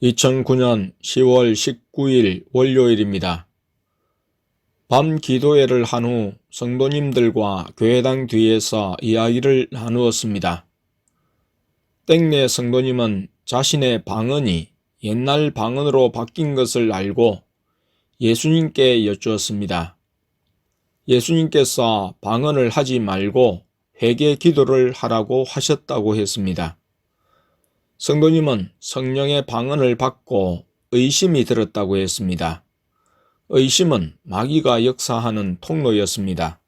2009년 10월 19일 월요일입니다. 밤 기도회를 한 후 성도님들과 교회당 뒤에서 이야기를 나누었습니다. 땡내 성도님은 자신의 방언이 옛날 방언으로 바뀐 것을 알고 예수님께 여쭈었습니다. 예수님께서 방언을 하지 말고 회개 기도를 하라고 하셨다고 했습니다. 성도님은 성령의 방언을 받고 의심이 들었다고 했습니다. 의심은 마귀가 역사하는 통로였습니다.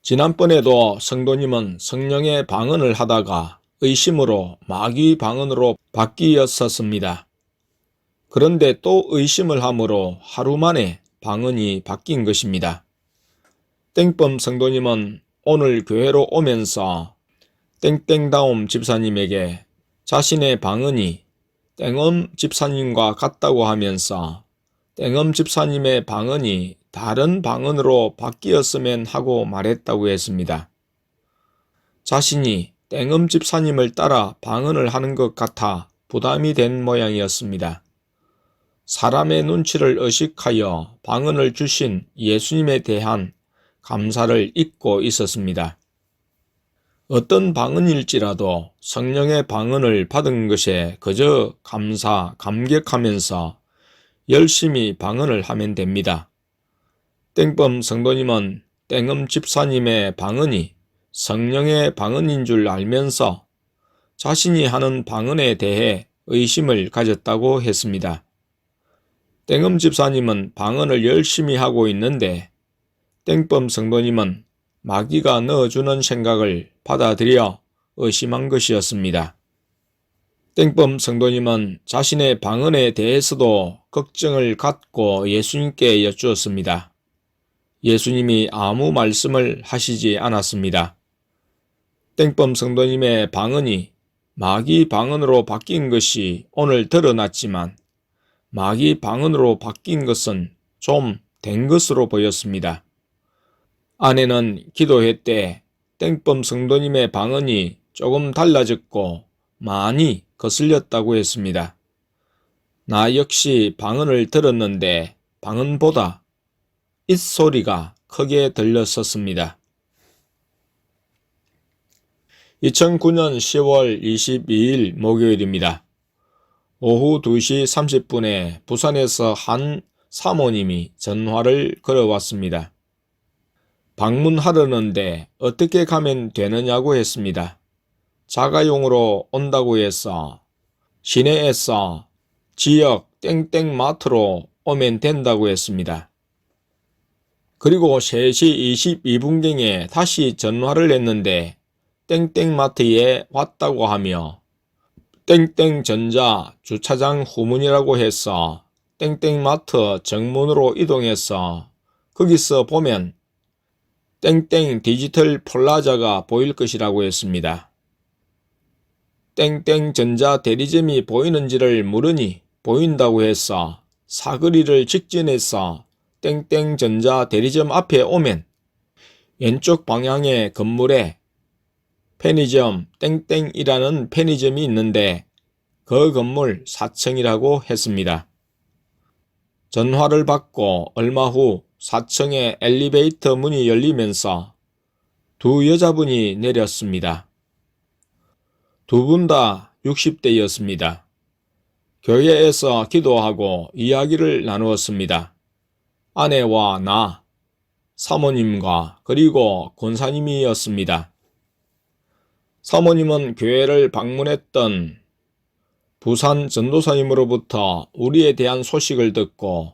지난번에도 성도님은 성령의 방언을 하다가 의심으로 마귀 방언으로 바뀌었었습니다. 그런데 또 의심을 함으로 하루 만에 방언이 바뀐 것입니다. 땡범 성도님은 오늘 교회로 오면서 땡땡다움 집사님에게 자신의 방언이 땡엄 집사님과 같다고 하면서 땡엄 집사님의 방언이 다른 방언으로 바뀌었으면 하고 말했다고 했습니다. 자신이 땡엄 집사님을 따라 방언을 하는 것 같아 부담이 된 모양이었습니다. 사람의 눈치를 의식하여 방언을 주신 예수님에 대한 감사를 잊고 있었습니다. 어떤 방언일지라도 성령의 방언을 받은 것에 그저 감격하면서 열심히 방언을 하면 됩니다. 땡범 성도님은 땡엄 집사님의 방언이 성령의 방언인 줄 알면서 자신이 하는 방언에 대해 의심을 가졌다고 했습니다. 땡엄 집사님은 방언을 열심히 하고 있는데 땡범 성도님은 마귀가 넣어주는 생각을 받아들여 의심한 것이었습니다. 땡범 성도님은 자신의 방언에 대해서도 걱정을 갖고 예수님께 여쭈었습니다. 예수님이 아무 말씀을 하시지 않았습니다. 땡범 성도님의 방언이 마귀 방언으로 바뀐 것이 오늘 드러났지만 마귀 방언으로 바뀐 것은 좀 된 것으로 보였습니다. 아내는 기도회 때 땡범 성도님의 방언이 조금 달라졌고 많이 거슬렸다고 했습니다. 나 역시 방언을 들었는데 방언보다 입소리가 크게 들렸었습니다. 2009년 10월 22일 목요일입니다. 오후 2시 30분에 부산에서 한 사모님이 전화를 걸어왔습니다. 방문하려는데 어떻게 가면 되느냐고 했습니다. 자가용으로 온다고 해서 시내에서 지역 땡땡마트로 오면 된다고 했습니다. 그리고 3시 22분경에 다시 전화를 했는데 땡땡마트에 왔다고 하며 땡땡전자 주차장 후문이라고 해서 땡땡마트 정문으로 이동해서 거기서 보면 땡땡 디지털 플라자가 보일 것이라고 했습니다. 땡땡전자 대리점이 보이는지를 물으니 보인다고 해서 사거리를 직진해서 땡땡전자 대리점 앞에 오면 왼쪽 방향의 건물에 편의점 땡땡이라는 편의점이 있는데 그 건물 4층이라고 했습니다. 전화를 받고 얼마 후 4층의 엘리베이터 문이 열리면서 두 여자분이 내렸습니다. 두 분 다 60대였습니다. 교회에서 기도하고 이야기를 나누었습니다. 아내와 나, 사모님과 그리고 권사님이었습니다. 사모님은 교회를 방문했던 부산 전도사님으로부터 우리에 대한 소식을 듣고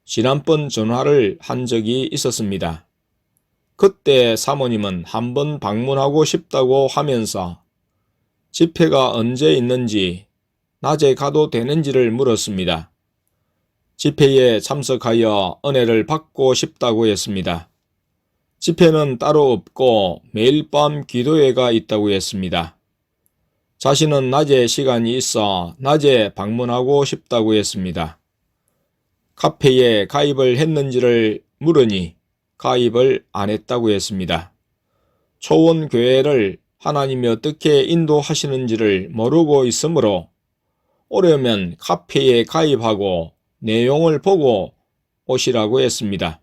지난번 전화를 한 적이 있었습니다. 그때 사모님은 한번 방문하고 싶다고 하면서 집회가 언제 있는지 낮에 가도 되는지를 물었습니다. 집회에 참석하여 은혜를 받고 싶다고 했습니다. 집회는 따로 없고 매일 밤 기도회가 있다고 했습니다. 자신은 낮에 시간이 있어 낮에 방문하고 싶다고 했습니다. 카페에 가입을 했는지를 물으니 가입을 안 했다고 했습니다. 초원교회를 하나님이 어떻게 인도하시는지를 모르고 있으므로 오려면 카페에 가입하고 내용을 보고 오시라고 했습니다.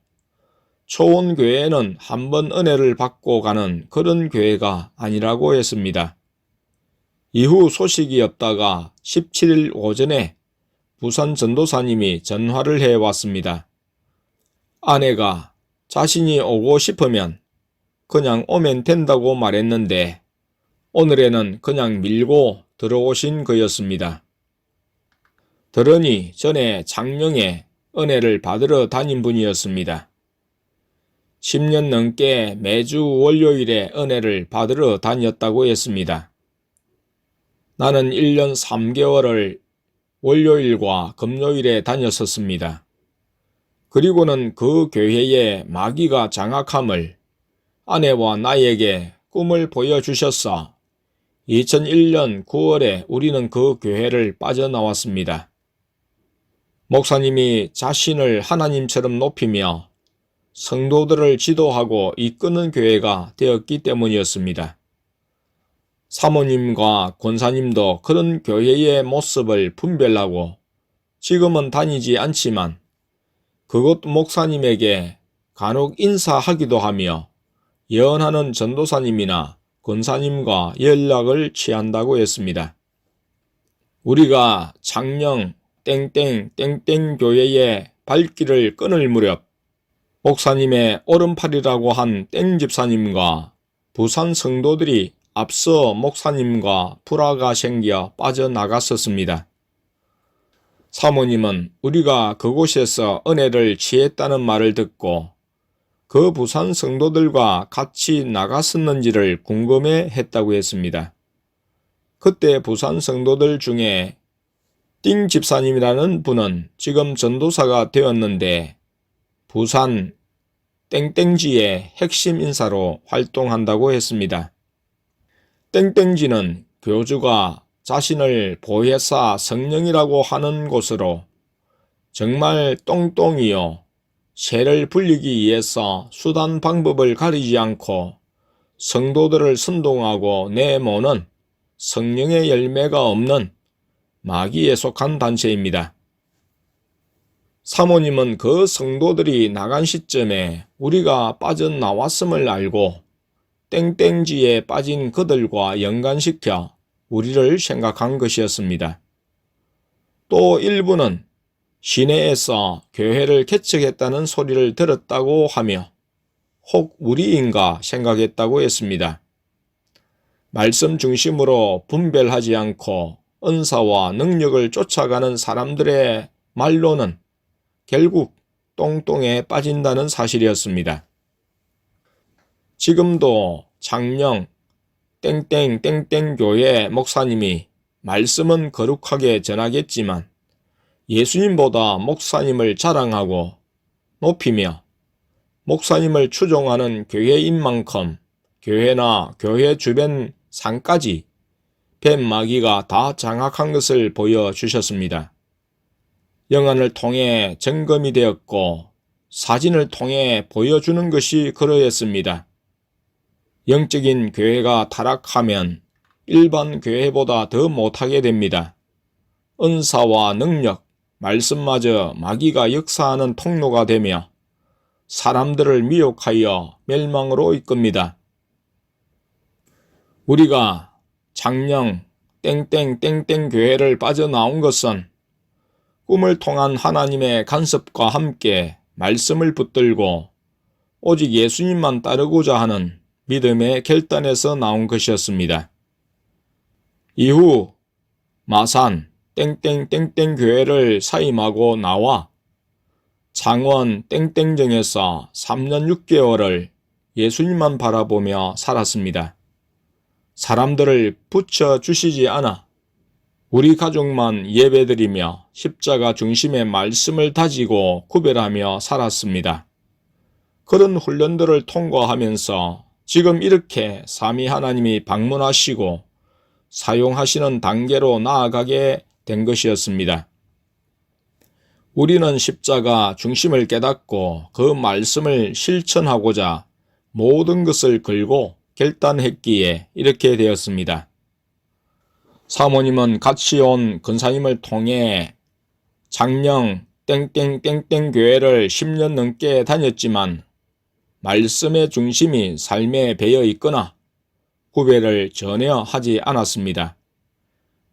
초원교회는 한번 은혜를 받고 가는 그런 교회가 아니라고 했습니다. 이후 소식이 없다가 17일 오전에 부산 전도사님이 전화를 해왔습니다. 아내가 자신이 오고 싶으면 그냥 오면 된다고 말했는데 오늘에는 그냥 밀고 들어오신 거였습니다. 들으니 전에 장령에 은혜를 받으러 다닌 분이었습니다. 10년 넘게 매주 월요일에 은혜를 받으러 다녔다고 했습니다. 나는 1년 3개월을 월요일과 금요일에 다녔었습니다. 그리고는 그 교회에 마귀가 장악함을 아내와 나에게 꿈을 보여주셨어 2001년 9월에 우리는 그 교회를 빠져나왔습니다. 목사님이 자신을 하나님처럼 높이며 성도들을 지도하고 이끄는 교회가 되었기 때문이었습니다. 사모님과 권사님도 그런 교회의 모습을 분별하고 지금은 다니지 않지만 그곳 목사님에게 간혹 인사하기도 하며 예언하는 전도사님이나 권사님과 연락을 취한다고 했습니다. 우리가 창녕 땡땡 교회의 발길을 끊을 무렵 목사님의 오른팔이라고 한 땡집사님과 부산 성도들이 앞서 목사님과 불화가 생겨 빠져나갔었습니다. 사모님은 우리가 그곳에서 은혜를 취했다는 말을 듣고 그 부산 성도들과 같이 나갔었는지를 궁금해 했다고 했습니다. 그때 부산 성도들 중에 띵 집사님이라는 분은 지금 전도사가 되었는데 부산 땡땡지의 핵심 인사로 활동한다고 했습니다. 땡땡지는 교주가 자신을 보혜사 성령이라고 하는 곳으로 정말 똥똥이요 새를 불리기 위해서 수단 방법을 가리지 않고 성도들을 선동하고 내모는 성령의 열매가 없는 마귀에 속한 단체입니다. 사모님은 그 성도들이 나간 시점에 우리가 빠져나왔음을 알고 땡땡지에 빠진 그들과 연관시켜 우리를 생각한 것이었습니다. 또 일부는 시내에서 교회를 개척했다는 소리를 들었다고 하며 혹 우리인가 생각했다고 했습니다. 말씀 중심으로 분별하지 않고 은사와 능력을 쫓아가는 사람들의 말로는 결국 똥똥에 빠진다는 사실이었습니다. 지금도 창녕 땡땡 교회 목사님이 말씀은 거룩하게 전하겠지만 예수님보다 목사님을 자랑하고 높이며 목사님을 추종하는 교회인 만큼 교회나 교회 주변 산까지 뱀마귀가 다 장악한 것을 보여주셨습니다. 영안을 통해 점검이 되었고 사진을 통해 보여주는 것이 그러했습니다. 영적인 교회가 타락하면 일반 교회보다 더 못하게 됩니다. 은사와 능력, 말씀마저 마귀가 역사하는 통로가 되며 사람들을 미혹하여 멸망으로 이끕니다. 우리가 창녕 땡땡 교회를 빠져나온 것은 꿈을 통한 하나님의 간섭과 함께 말씀을 붙들고 오직 예수님만 따르고자 하는 믿음의 결단에서 나온 것이었습니다. 이후 마산 땡땡 교회를 사임하고 나와 창원 땡땡정에서 3년 6개월을 예수님만 바라보며 살았습니다. 사람들을 붙여주시지 않아 우리 가족만 예배드리며 십자가 중심의 말씀을 다지고 구별하며 살았습니다. 그런 훈련들을 통과하면서 지금 이렇게 삼위 하나님이 방문하시고 사용하시는 단계로 나아가게 된 것이었습니다. 우리는 십자가 중심을 깨닫고 그 말씀을 실천하고자 모든 것을 걸고 결단했기에 이렇게 되었습니다. 사모님은 같이 온 권사님을 통해 장령 땡땡땡땡 교회를 10년 넘게 다녔지만 말씀의 중심이 삶에 배어 있거나 구별을 전혀 하지 않았습니다.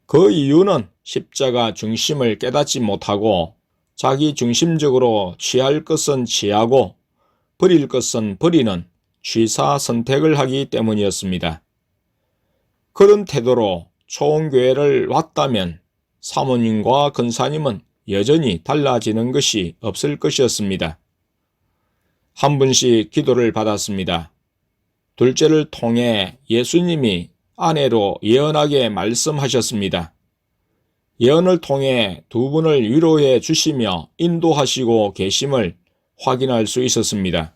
그 이유는 십자가 중심을 깨닫지 못하고 자기 중심적으로 취할 것은 취하고 버릴 것은 버리는 취사 선택을 하기 때문이었습니다. 그런 태도로 초원교회를 왔다면 사모님과 권사님은 여전히 달라지는 것이 없을 것이었습니다. 한 분씩 기도를 받았습니다. 둘째를 통해 예수님이 아내로 예언하게 말씀하셨습니다. 예언을 통해 두 분을 위로해 주시며 인도하시고 계심을 확인할 수 있었습니다.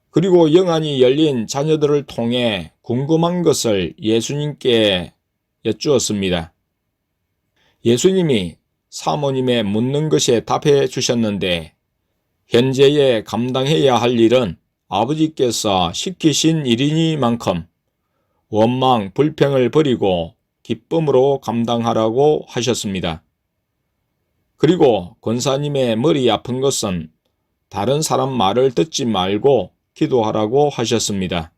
그리고 영안이 열린 자녀들을 통해 궁금한 것을 예수님께 여쭈었습니다. 예수님이 사모님의 묻는 것에 답해 주셨는데 현재에 감당해야 할 일은 아버지께서 시키신 일이니만큼 원망, 불평을 버리고 기쁨으로 감당하라고 하셨습니다. 그리고 권사님의 머리 아픈 것은 다른 사람 말을 듣지 말고 기도하라고 하셨습니다.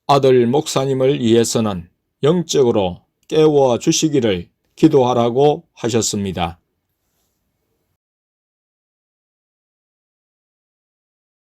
아들 목사님을 위해서는 영적으로 깨워 주시기를 기도하라고 하셨습니다.